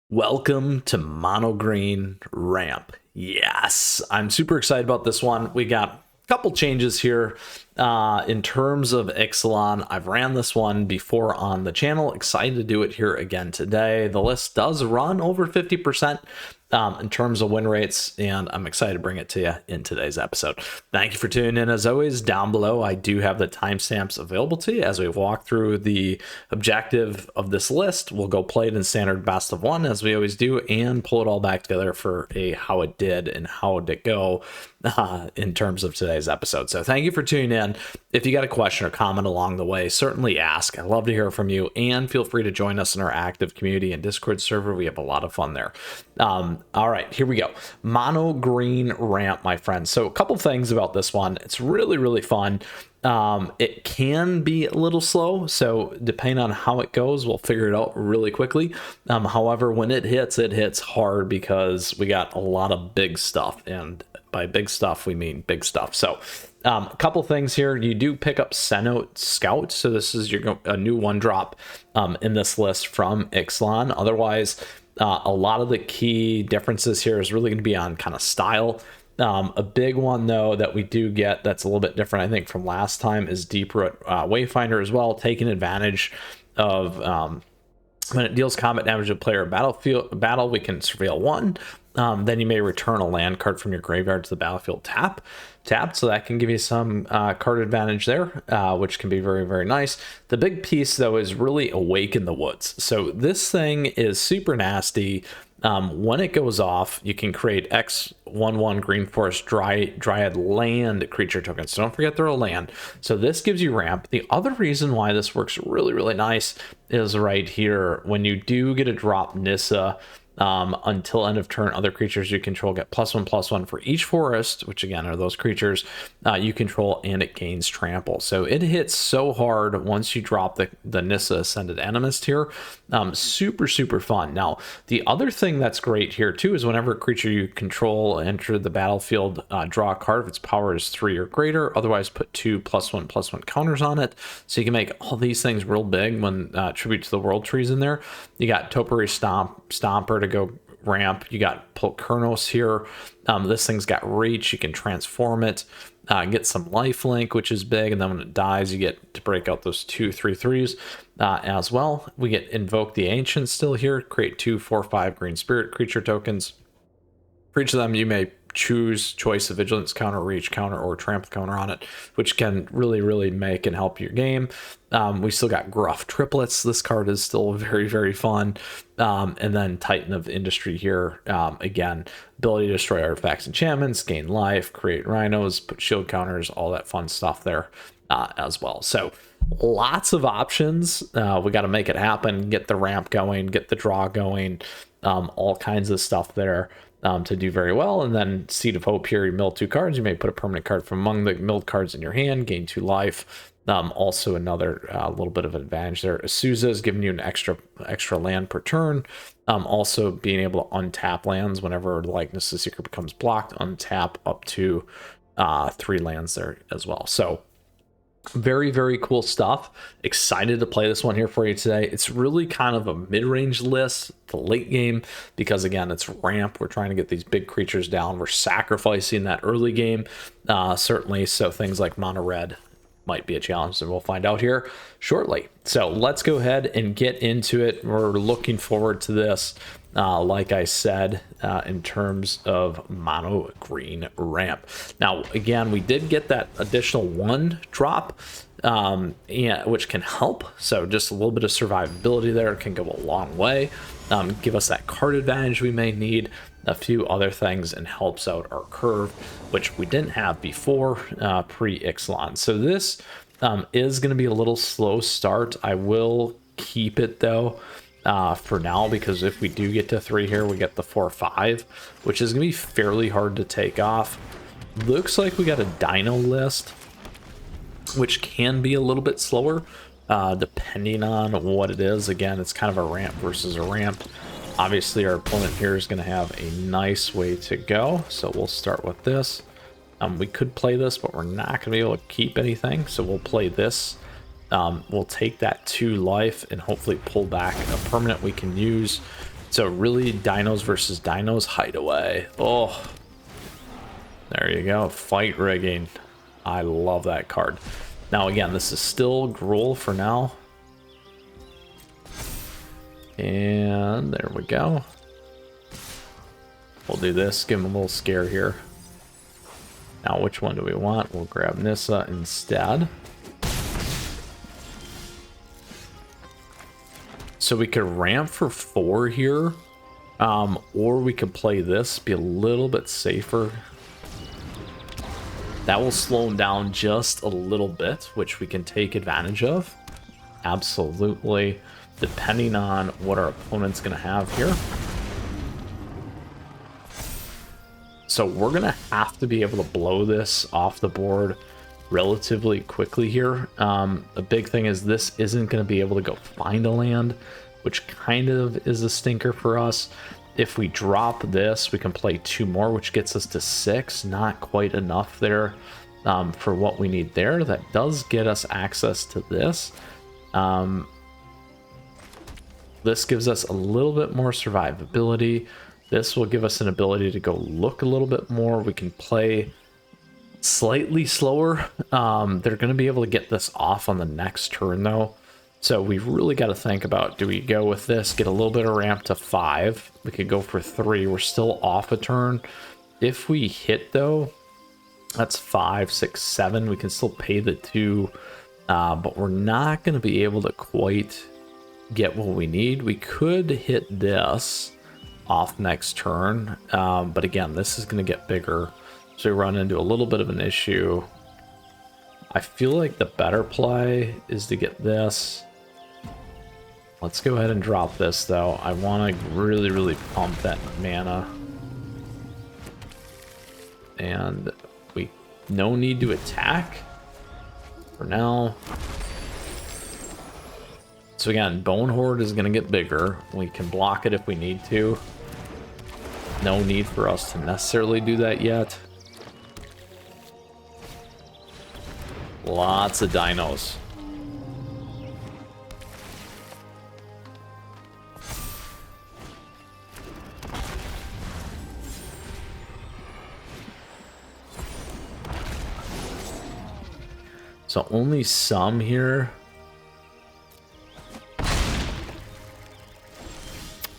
Welcome to Mono Green Ramp. Yes, I'm super excited about this one. We got a couple changes here in terms of Ixalan. I've ran this one before on the channel. Excited to do it here again today. The list does run over 50% in terms of win rates, and I'm excited to bring it to you in today's episode. Thank you for tuning in. As always, down below, I do have the timestamps available to you as we walk through the objective of this list. We'll go play it in standard best of one, as we always do, and pull it all back together for a how it did and how did it go in terms of today's episode. So thank you for tuning in. If you got a question or comment along the way, certainly ask. I'd love to hear from you, and feel free to join us in our active community and Discord server. We have a lot of fun there. All right, here we go. Mono Green Ramp, my friends. So a couple things about this one. It's really, really fun. It can be a little slow, so depending on how it goes, we'll figure it out really quickly. However, when it hits hard because we got a lot of big stuff, and by big stuff we mean big stuff. So a couple things here. You do pick up Cenote Scout, so this is a new one drop in this list from Ixalan. Otherwise, a lot of the key differences here is really going to be on kind of style. A big one, though, that we do get that's a little bit different, I think, from last time is Deep Root Wayfinder as well, taking advantage of when it deals combat damage to a player battle, we can surveil one. Then you may return a land card from your graveyard to the battlefield tapped, so that can give you some card advantage there, which can be very, very nice. The big piece, though, is really Awaken the Woods. So this thing is super nasty. When it goes off, you can create X/1/1 Green Forest Dryad land creature tokens. So don't forget they're a land. So this gives you ramp. The other reason why this works really, really nice is right here. When you do get a drop Nissa, until end of turn, other creatures you control get +1/+1 for each forest, which again are those creatures you control, and it gains trample. So it hits so hard once you drop the Nissa Ascended Animist here. Super, super fun. Now, the other thing that's great here too is whenever a creature you control enter the battlefield, draw a card if its power is 3 or greater. Otherwise, put 2 +1/+1 counters on it. So you can make all these things real big when Tribute to the World Tree's in there. You got Topiary Stomper to go ramp. You got Polkernos here. This thing's got reach. You can transform it, get some lifelink, which is big, and then when it dies, you get to break out those 2/3/3s as well. We get Invoke the Ancient still here. Create 2 4/5 green spirit creature tokens. For each of them, you may choose choice of vigilance counter, reach counter, or trample counter on it, which can really, really make and help your game. We still got Gruff Triplets. This card is still very, very fun. And then Titan of Industry here. Again, ability to destroy artifacts, enchantments, gain life, create rhinos, put shield counters, all that fun stuff there as well. So lots of options. We got to make it happen, get the ramp going, get the draw going, all kinds of stuff there. To do very well. And then Seed of Hope here, you mill 2 cards. You may put a permanent card from among the milled cards in your hand, gain 2 life. Also another little bit of advantage there. Azusa is giving you an extra land per turn. Also being able to untap lands whenever Likeness of the Seeker becomes blocked, untap up to 3 lands there as well. So very, very cool stuff. Excited to play this one here for you today. It's really kind of a mid-range list, the late game, because again, it's ramp. We're trying to get these big creatures down. We're sacrificing that early game, certainly. So things like mono red might be a challenge, and we'll find out here shortly. So let's go ahead and get into it. We're looking forward to this. Like I said, in terms of mono green ramp. Now, again, we did get that additional 1 drop, which can help. So just a little bit of survivability there can go a long way. Give us that card advantage we may need, a few other things, and helps out our curve, which we didn't have before pre-Ixalan. So this is going to be a little slow start. I will keep it, though, for now, because if we do get to 3 here, we get the 4/5, which is gonna be fairly hard to take off. Looks like we got a dino list, which can be a little bit slower depending on what it is. Again, it's kind of a ramp versus a ramp. Obviously our opponent here is going to have a nice way to go, so we'll start with this. We could play this, but we're not going to be able to keep anything, so we'll play this. We'll take that 2 life and hopefully pull back a permanent we can use So really, Dinos versus Dinos Hideaway. Oh, there you go. Fight rigging. I love that card. Now again, this is still Gruul for now. And there we go. We'll do this, give him a little scare here. Now which one do we want? We'll grab Nissa instead. So we could ramp for 4 here, or we could play this, be a little bit safer. That will slow him down just a little bit, which we can take advantage of. Absolutely, depending on what our opponent's going to have here. So we're going to have to be able to blow this off the board relatively quickly here. The big thing is this isn't going to be able to go find a land, which kind of is a stinker for us. If we drop this, we can play 2 more, which gets us to 6. Not quite enough there for what we need there. That does get us access to this. This gives us a little bit more survivability. This will give us an ability to go look a little bit more. We can play slightly slower. They're going to be able to get this off on the next turn though, so we've really got to think about, do we go with this, get a little bit of ramp to 5? We could go for 3. We're still off a turn. If we hit though, that's 5, 6, 7. We can still pay the 2, but we're not going to be able to quite get what we need. We could hit this off next turn, but again, this is going to get bigger. So we run into a little bit of an issue. I feel like the better play is to get this. Let's go ahead and drop this though. I want to really, really pump that mana. And we no need to attack for now. So again, Bone Horde is going to get bigger. We can block it if we need to. No need for us to necessarily do that yet. Lots of dinos. So only some here.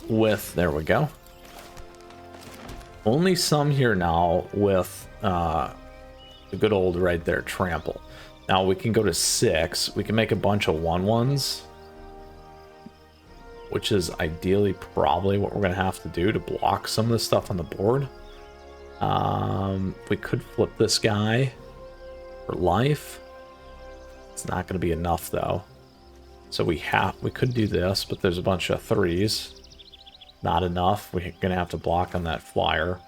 With, there we go. Only some here now with the good old right there, trample. Now we can go to 6. We can make a bunch of 1/1s, which is ideally probably what we're going to have to do to block some of the stuff on the board. We could flip this guy for life. It's not going to be enough though. So we could do this, but there's a bunch of 3s. Not enough. We're going to have to block on that flyer.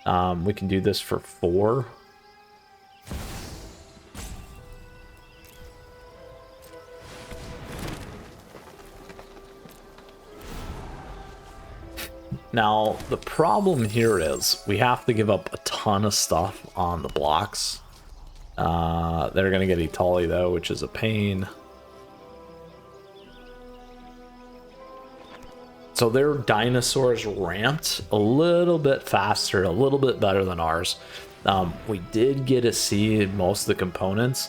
We can do this for 4. Now, the problem here is we have to give up a ton of stuff on the blocks. They're going to get Itali though, which is a pain. So their Dinosaurs ramped a little bit faster, a little bit better than ours. We did get to see most of the components.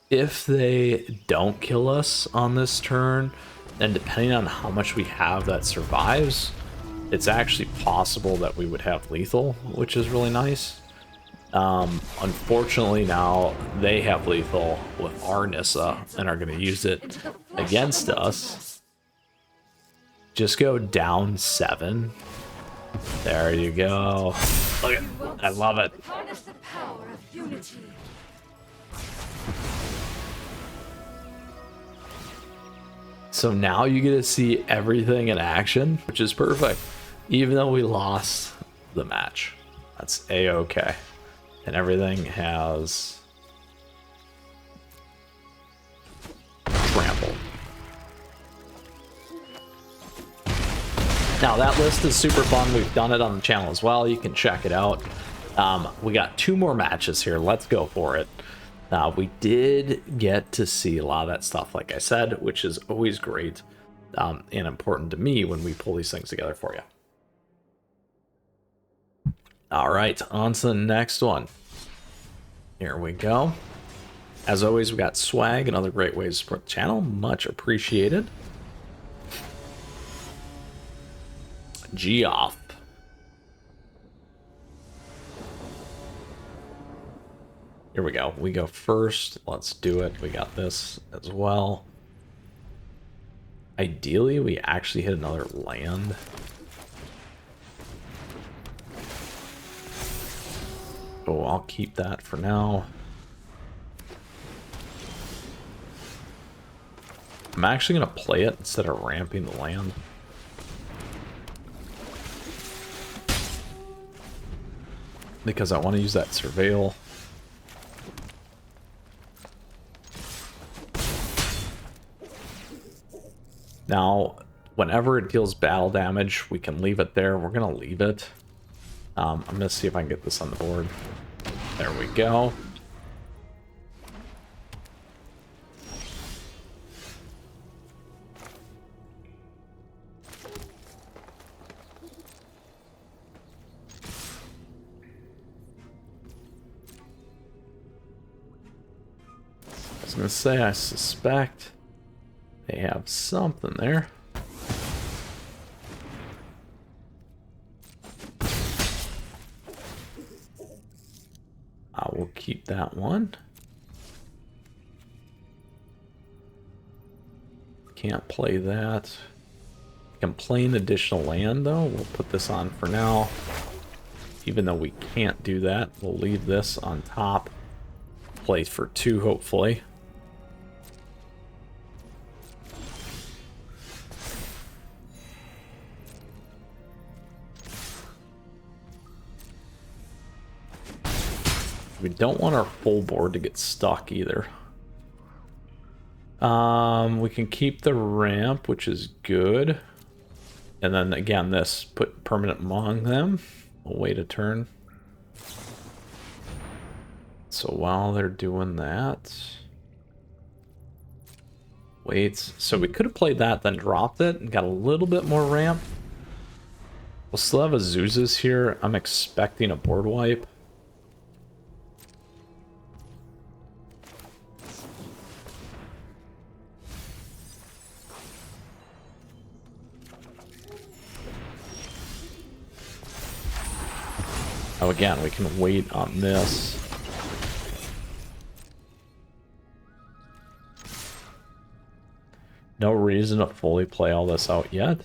If they don't kill us on this turn, and depending on how much we have that survives, it's actually possible that we would have lethal, which is really nice. Unfortunately now they have lethal with our Nissa and are going to use it against us. Just go down 7. There you go. Look at, I love it. So now you get to see everything in action, which is perfect. Even though we lost the match, that's a-okay. And everything has trample. Now that list is super fun. We've done it on the channel as well. You can check it out. We got 2 more matches here. Let's go for it. We did get to see a lot of that stuff, like I said, which is always great. and important to me when we pull these things together for you. All right, on to the next one. Here we go. As always, we got swag and other great ways to support the channel. Much appreciated. Geoff. Here we go. We go first. Let's do it. We got this as well. Ideally, we actually hit another land. Oh, I'll keep that for now. I'm actually going to play it instead of ramping the land. Because I want to use that surveil. Now, whenever it deals battle damage, we can leave it there. We're going to leave it. I'm going to see if I can get this on the board. There we go. I was going to say, I suspect they have something there. I will keep that one. Can't play that. Can play an additional land though. We'll put this on for now. Even though we can't do that, we'll leave this on top. Play for 2, hopefully. We don't want our full board to get stuck either. We can keep the ramp, which is good. And then again, this, put permanent among them. We'll wait a turn. So while they're doing that... Wait, so we could have played that, then dropped it, and got a little bit more ramp. We'll still have Azuzas here. I'm expecting a board wipe. Oh, again, we can wait on this. No reason to fully play all this out yet.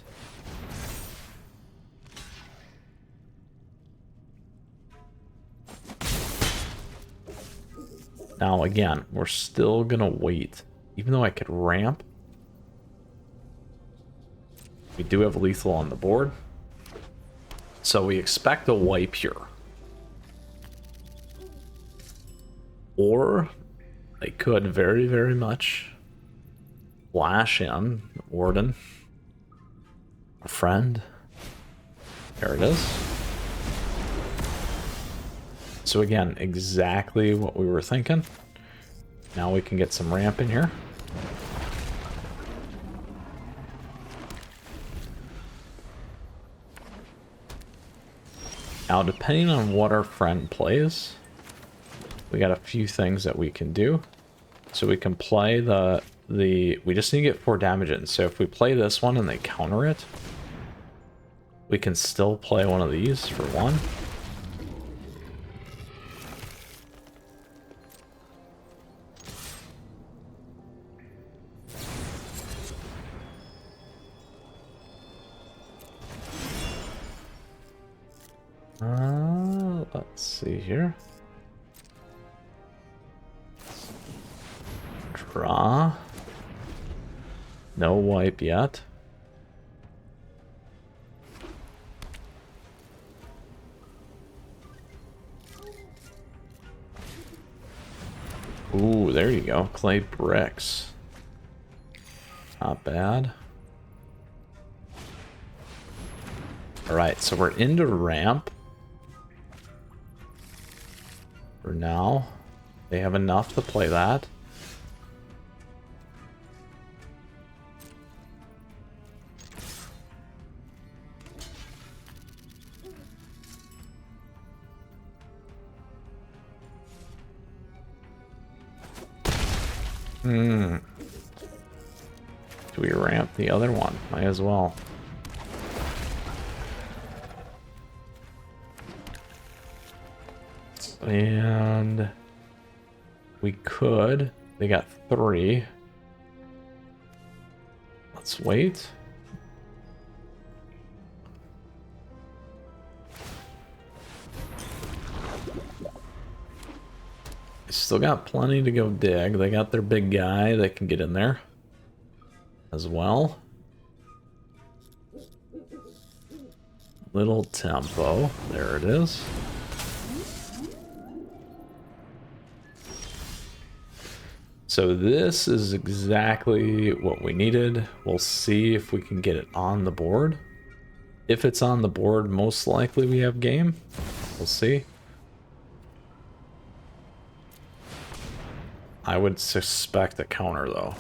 Now, again, we're still gonna wait. Even though I could ramp, we do have lethal on the board. So we expect a wipe here. Or they could very, very much flash in Warden. A friend. There it is. So again, exactly what we were thinking. Now we can get some ramp in here. Now, depending on what our friend plays, we got a few things that we can do. So we can play we just need to get 4 damage in. So if we play this one and they counter it, we can still play one of these for 1. Let's see here. Draw. No wipe yet. Ooh, there you go. Clay bricks. Not bad. Alright, so we're into ramp. For now. They have enough to play that. Do we ramp the other one? Might as well. And we could. They got 3. Let's wait. Still got plenty to go dig. They got their big guy that can get in there as well. Little tempo. There it is. So this is exactly what we needed. We'll see if we can get it on the board. If it's on the board, most likely we have game. We'll see. I would suspect a counter though.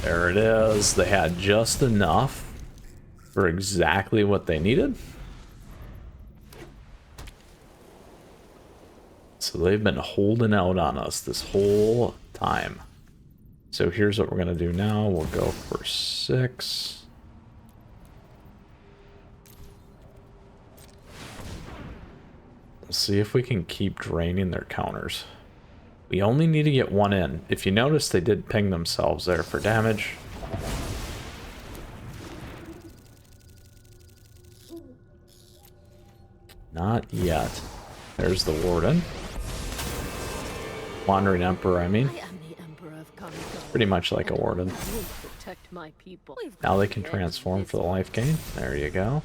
There it is. They had just enough for exactly what they needed. So they've been holding out on us this whole time. So here's what we're gonna do now. We'll go for 6. We'll see if we can keep draining their counters. We only need to get 1 in. If you notice, they did ping themselves there for damage. Not yet. There's the Warden. Wandering Emperor, I mean. Pretty much like a Warden. Now they can transform for the life gain. There you go.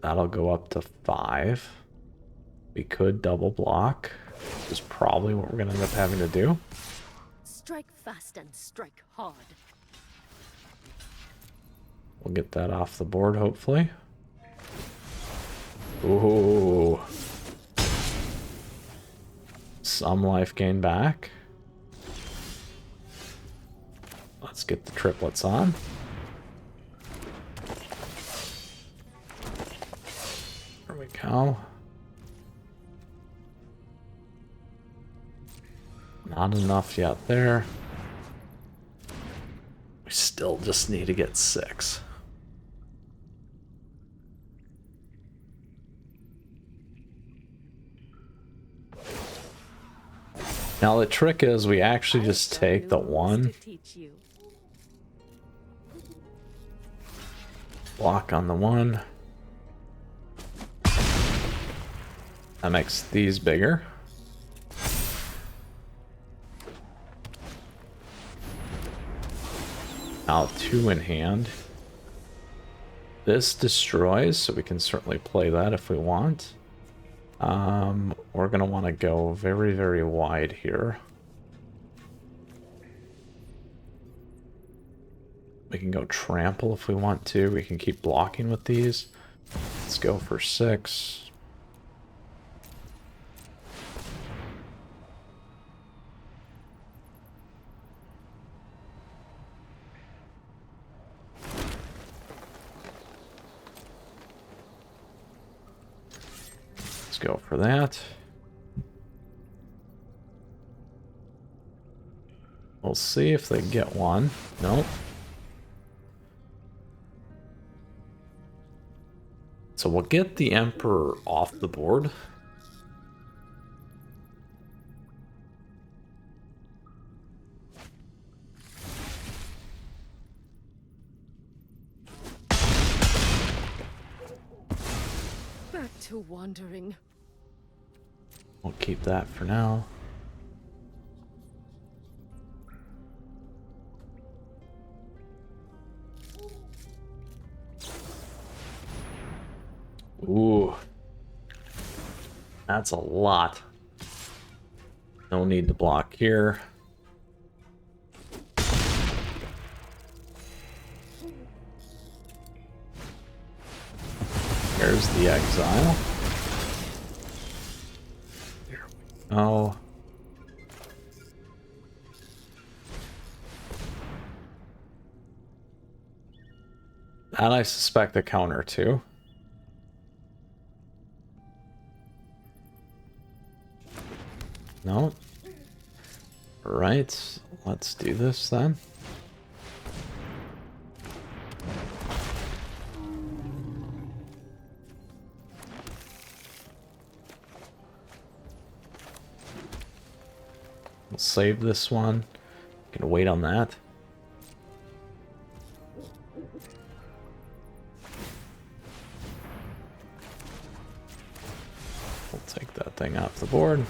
That'll go up to 5. We could double block, which is probably what we're going to end up having to do. Strike fast and strike hard. We'll get that off the board, hopefully. Ooh. Some life gain back. Let's get the triplets on. There we go. Not enough yet there. We still just need to get 6. Now the trick is we actually just take the 1. Block on the 1. That makes these bigger. Now 2 in hand. This destroys, so we can certainly play that if we want. We're going to want to go very, very wide here. We can go trample if we want to. We can keep blocking with these. Let's go for 6. Let's go for that. We'll see if they get 1. Nope. So we'll get the Emperor off the board. Back to wandering. We'll keep that for now. Ooh. That's a lot. No need to block here. There's the exile. There we go. That I suspect a counter too. No. Right, let's do this then. We'll save this one. Gonna wait on that. We'll take that thing off the board.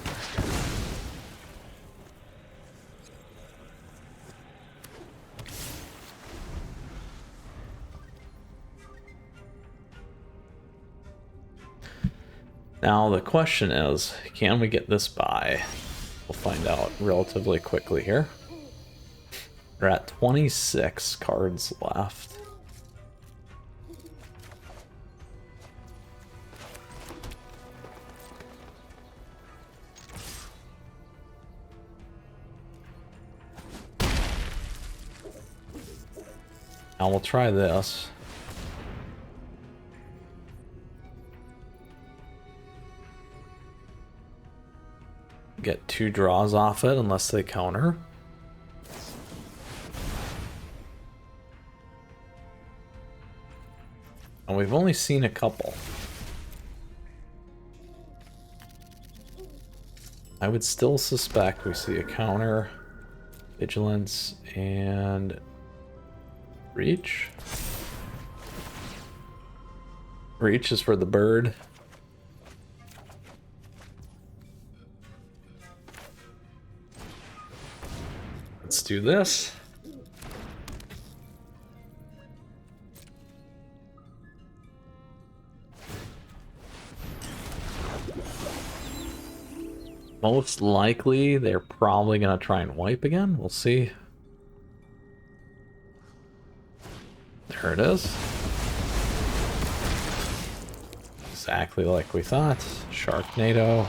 Now the question is, can we get this by? We'll find out relatively quickly here. We're at 26 cards left. Now we'll try this. Get 2 draws off it unless they counter. And we've only seen a couple. I would still suspect we see a counter, vigilance, and reach. Reach is for the bird. Let's do this. Most likely, they're probably going to try and wipe again. We'll see. There it is. Exactly like we thought. Sharknado.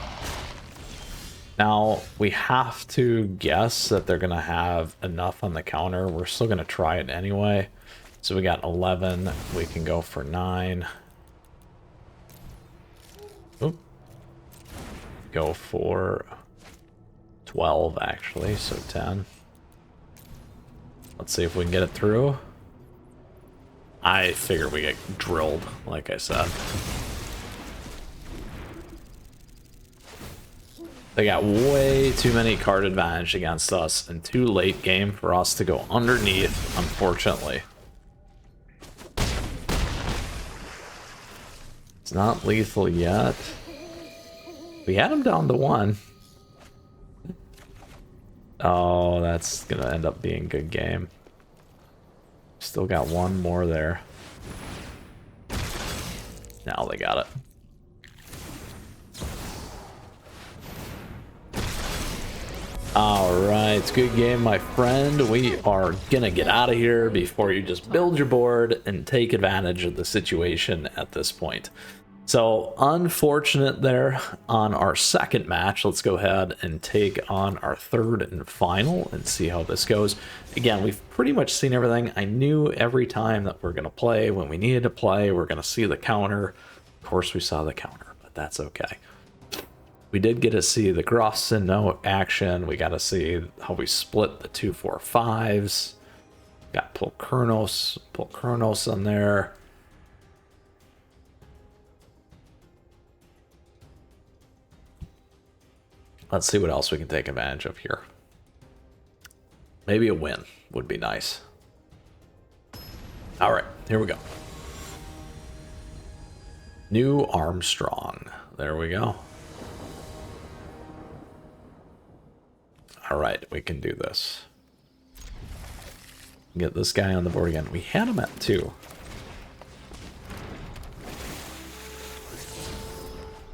Now, we have to guess that they're going to have enough on the counter. We're still going to try it anyway. So we got 11. We can go for 9. Oop. Go for 12, actually, so 10. Let's see if we can get it through. I figure we get drilled, like I said. They got way too many card advantage against us and too late game for us to go underneath, unfortunately. It's not lethal yet. We had him down to 1. Oh, that's gonna end up being a good game. Still got 1 more there. Now they got it. Alright, good game, my friend. We are gonna get out of here before you just build your board and take advantage of the situation at this point. So, unfortunate there on our second match. Let's go ahead and take on our third and final and see how this goes. Again, we've pretty much seen everything. I knew every time that we're going to play, when we needed to play, we're going to see the counter. Of course, we saw the counter, but that's okay. We did get to see the Gruffs in no action. We got to see how we split the 2-4-5s. Got pull Kronos on there. Let's see what else we can take advantage of here. Maybe a win would be nice. All right, here we go. New Armstrong. There we go. All right, we can do this. Get this guy on the board again. We had him at 2.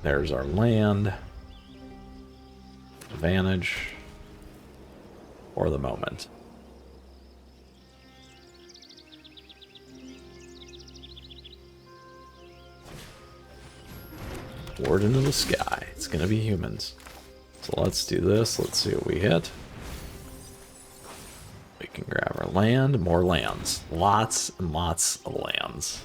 There's our land. Advantage for the moment. Ward into the sky. It's gonna be humans. So let's do this. Let's see what we hit. We can grab our land. More lands. Lots and lots of lands.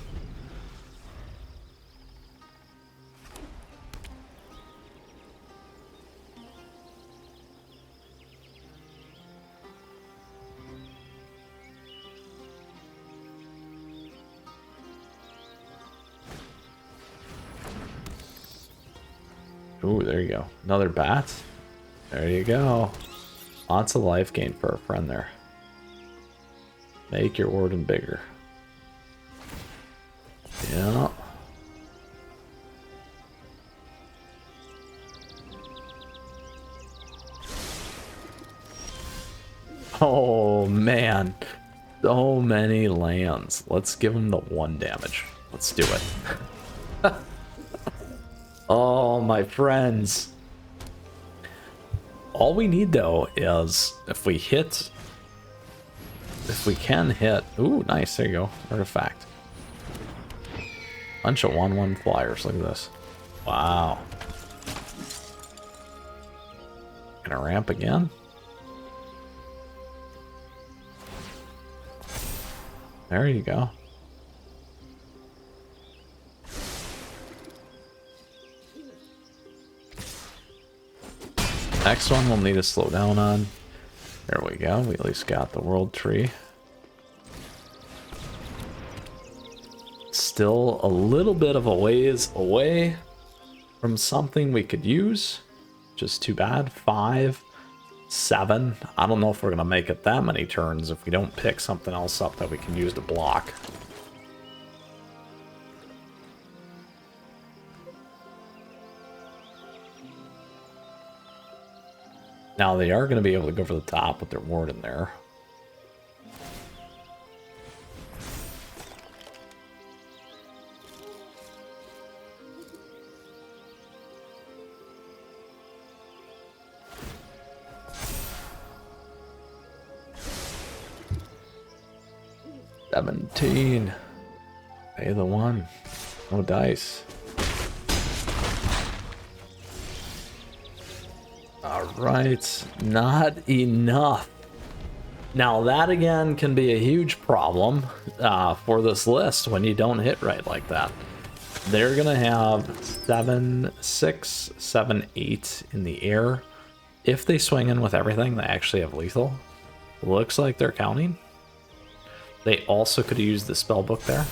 Ooh, there you go. Another bat. There you go. Lots of life gain for our friend there. Make your warden bigger. Yeah. Oh, man. So many lands. Let's give him the 1 damage. Let's do it. Oh, my friends. All we need, though, is if we can hit... Ooh, nice. There you go. Artifact. Bunch of 1/1 flyers. Look at this. Wow. Gonna ramp again. There you go. Next one we'll need to slow down on. There we go. We at least got the world tree. Still a little bit of a ways away from something we could use. Just too bad. 5, 7. I don't know if we're going to make it that many turns if we don't pick something else up that we can use to block. Now they are going to be able to go for the top with their ward in there. $17. Pay the 1. No dice. Alright, not enough. Now that again can be a huge problem for this list when you don't hit right like that. They're gonna have 7, 6, 7, 8 in the air. If they swing in with everything, they actually have lethal. Looks like they're counting. They also could have used the spell book there.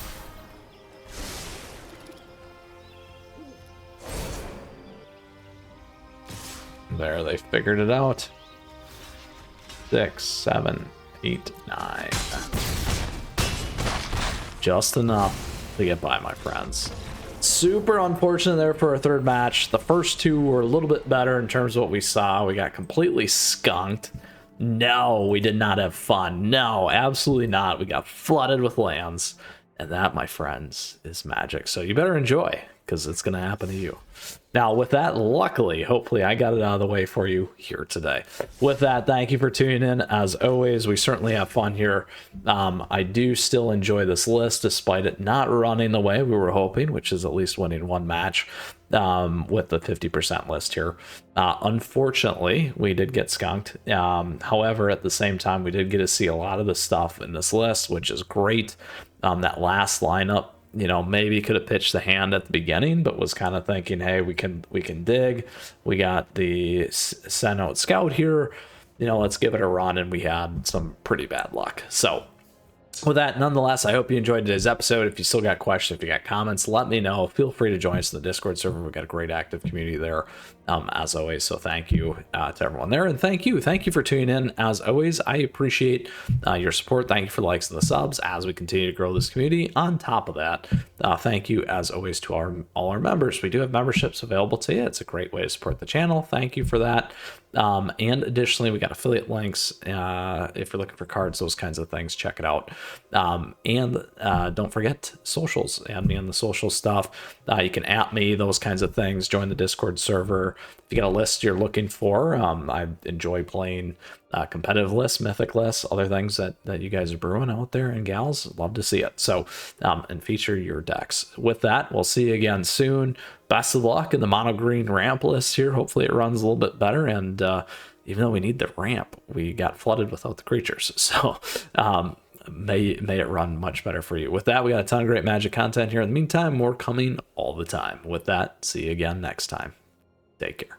There, they figured it out. 6, 7, 8, 9. Just enough to get by, my friends. Super unfortunate there for our third match. The first two were a little bit better in terms of what we saw. We got completely skunked. No, we did not have fun. No, absolutely not. We got flooded with lands. And that, my friends, is magic. So you better enjoy, because it's going to happen to you. Now, with that, luckily, hopefully I got it out of the way for you here today. With that, thank you for tuning in. As always, we certainly have fun here. I do still enjoy this list, despite it not running the way we were hoping, which is at least winning 1 match with the 50% list here. Unfortunately, we did get skunked. However, at the same time, we did get to see a lot of the stuff in this list, which is great. That last lineup, you know, maybe could have pitched the hand at the beginning, but was kind of thinking, hey, we can dig. We got the send out scout here, you know, let's give it a run, and we had some pretty bad luck. So with that, nonetheless, I hope you enjoyed today's episode. If you still got questions, if you got comments, let me know. Feel free to join us in the Discord server. We've got a great active community there, as always. So thank you to everyone there. And thank you for tuning in. As always, I appreciate your support. Thank you for the likes and the subs as we continue to grow this community. On top of that, thank you, as always, to all our members. We do have memberships available to you. It's a great way to support the channel. Thank you for that. And additionally, we got affiliate links if you're looking for cards, those kinds of things. Check it out. And don't forget socials. Add me on the social stuff. You can @ me, those kinds of things. Join the Discord server. If you got a list you're looking for, I enjoy playing competitive lists, mythic lists, other things that you guys are brewing out there, and gals, love to see it. So, and feature your decks. With that, we'll see you again soon. Best of luck in the mono green ramp list here. Hopefully it runs a little bit better, and even though we need the ramp, we got flooded without the creatures. So may it run much better for you. With that, we got a ton of great Magic content here. In the meantime, more coming all the time. With that, see you again next time. Take care.